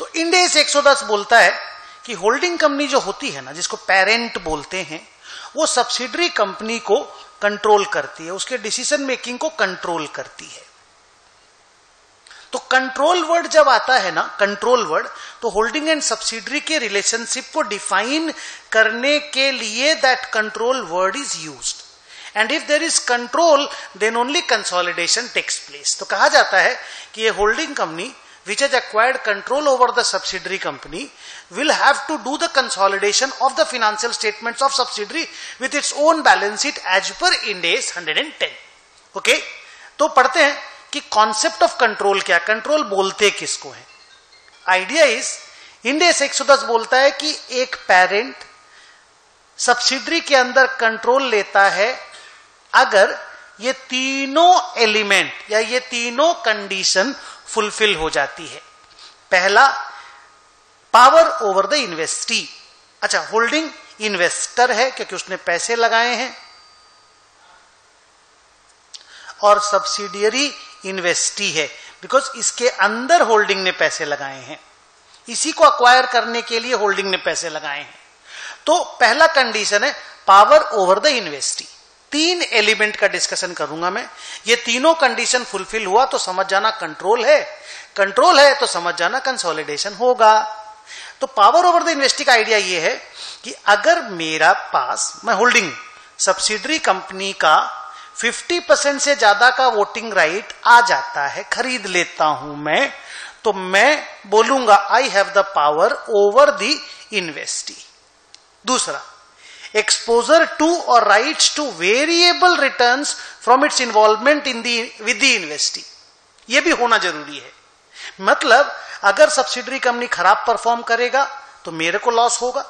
तो end S 110 बोलता है कि होल्डिंग कंपनी जो होती है ना, जिसको पेरेंट बोलते हैं, वो सब्सिडरी कंपनी को कंट्रोल करती है, उसके डिसीजन मेकिंग को कंट्रोल करती है। तो कंट्रोल वर्ड जब आता है ना, कंट्रोल वर्ड, तो होल्डिंग एंड सब्सिडरी के रिलेशनशिप को डिफाइन करने के लिए that control word is used, and if there is control then only consolidation takes place. तो कहा जाता है कि ये holding company which has acquired control over the subsidiary company will have to do the consolidation of the financial statements of subsidiary with its own balance sheet as per Ind AS 110. Okay, तो पढ़ते हैं कि concept of control क्या, control बोलते किसको है। Idea is end AS 110 बोलता है कि एक पेरेंट सब्सिडरी के अंदर कंट्रोल लेता है अगर ये तीनों एलिमेंट या ये तीनों कंडीशन फुलफिल हो जाती है। पहला, पावर ओवर द इन्वेस्टी। अच्छा, होल्डिंग इन्वेस्टर है क्योंकि उसने पैसे लगाए हैं, और सब्सिडियरी इन्वेस्टी है बिकॉज इसके अंदर होल्डिंग ने पैसे लगाए हैं, इसी को अक्वायर करने के लिए होल्डिंग ने पैसे लगाए हैं। तो पहला कंडीशन है power over the investee. 3 element का डिस्कशन करूंगा मैं, ये तीनों कंडीशन फुलफिल हुआ तो समझ जाना कंट्रोल है, कंट्रोल है तो समझ जाना कंसोलिडेशन होगा। तो पावर ओवर द इन्वेस्टी का आइडिया ये है कि अगर मेरा पास, मैं होल्डिंग सब्सिडरी कंपनी का 50% से ज्यादा का वोटिंग राइट आ जाता है, खरीद लेता हूं मैं, तो मैं बोलूंगा I have the power over the investee. दूसरा, exposure to or rights to variable returns from its involvement in the with the investee, ये भी होना जरूरी है। मतलब अगर सब्सिडरी कंपनी खराब परफॉर्म करेगा तो मेरे को लॉस होगा,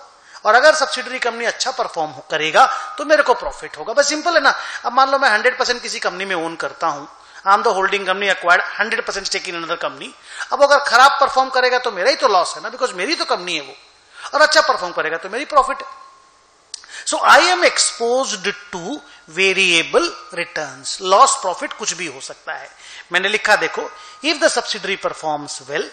और अगर सब्सिडरी कंपनी अच्छा परफॉर्म करेगा तो मेरे को प्रॉफिट होगा। बस सिंपल है ना। अब मान लो मैं 100% किसी कंपनी में ओन करता हूं, I am the holding company acquired 100% stake in another company. अब अगर खराब परफॉर्म करेगा तो मेरा ही तो लॉस है ना, बिकॉज मेरी तो कंपनी है वो, और अच्छा परफॉर्म करेगा तो मेरी प्रॉफिट है। So I am exposed to variable returns. Loss profit कुछ भी हो सकता है। मैंने लिखा देखो, if the subsidiary performs well,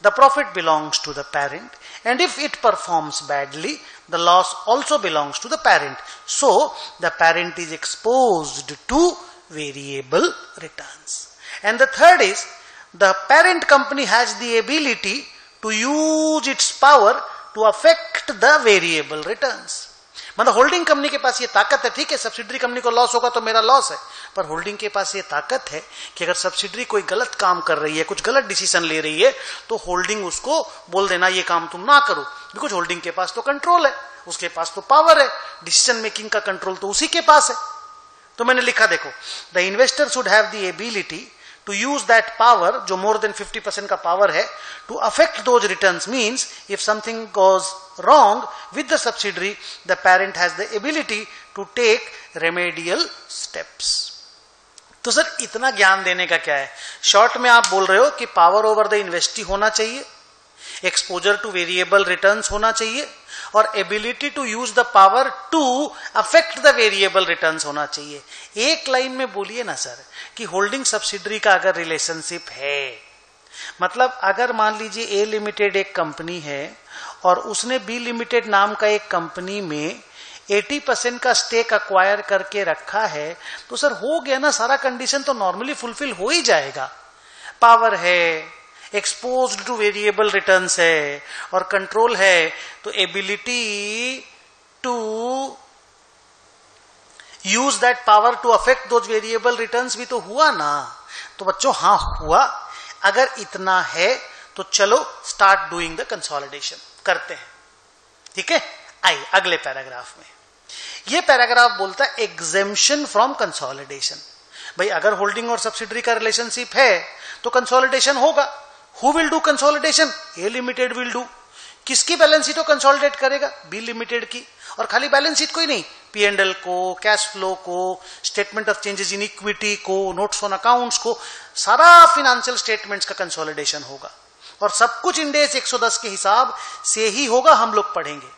the profit belongs to the parent, and if it performs badly, the loss also belongs to the parent. So the parent is exposed to variable returns. And the third is, the parent company has the ability to use its power to affect the variable returns. मतलब holding company के पास ये ताकत है, ठीक है, subsidiary company को loss होगा तो मेरा लॉस है, पर होल्डिंग के पास ये ताकत है कि अगर सब्सिडरी कोई गलत काम कर रही है, कुछ गलत डिसीजन ले रही है, तो होल्डिंग उसको बोल देना ये काम तुम ना करो, बिकॉज होल्डिंग के पास तो कंट्रोल है, उसके पास तो पावर है, डिसीजन मेकिंग का कंट्रोल तो उसी के पास है। तो मैंने लिखा देखो, the investor should have the ability to use that power, जो more than 50% का पावर है, to affect those returns, means if something goes wrong with the subsidiary, the parent has the ability to take remedial steps. तो sir इतना ज्ञान देने का क्या है? शॉर्ट में आप बोल रहे हो कि पावर ओवर द इन्वेस्टी होना चाहिए, एक्सपोजर टू वेरिएबल रिटर्न्स होना चाहिए, और ability to use the power to affect the variable returns होना चाहिए। एक लाइन में बोलिए ना सर कि होल्डिंग सब्सिडरी का अगर रिलेशनशिप है, मतलब अगर मान लीजिए ए लिमिटेड एक कंपनी है और उसने बी लिमिटेड नाम का एक कंपनी में 80% का स्टेक अक्वायर करके रखा है, तो सर हो गया ना, सारा कंडीशन तो नॉर्मली फुलफिल हो ही जाएगा। पावर है, एक्सपोज्ड टू वेरिएबल रिटर्न्स है, और कंट्रोल है, तो ability to use that power to affect those variable returns भी तो हुआ ना। तो बच्चों हाँ हुआ। अगर इतना है तो चलो स्टार्ट डूइंग द कंसोलिडेशन करते हैं, ठीक है। आइए अगले पैराग्राफ में, ये पैराग्राफ बोलता है एग्जेम्पशन फ्रॉम कंसोलिडेशन। भाई अगर होल्डिंग और सब्सिडरी का रिलेशनशिप है तो कंसोलिडेशन होगा। Who will do consolidation? A limited will do. किसकी बैलेंस शीट को कंसोलिडेट करेगा? बी लिमिटेड की। और खाली बैलेंस शीट को ही नहीं, P&L को, कैश फ्लो को, statement of changes in equity को, नोट्स ऑन अकाउंट्स को, सारा फिनेंशियल स्टेटमेंट्स का कंसोलिडेशन होगा। और सब कुछ इंड AS 110 के हिसाब से ही होगा, हम लोग पढ़ेंगे।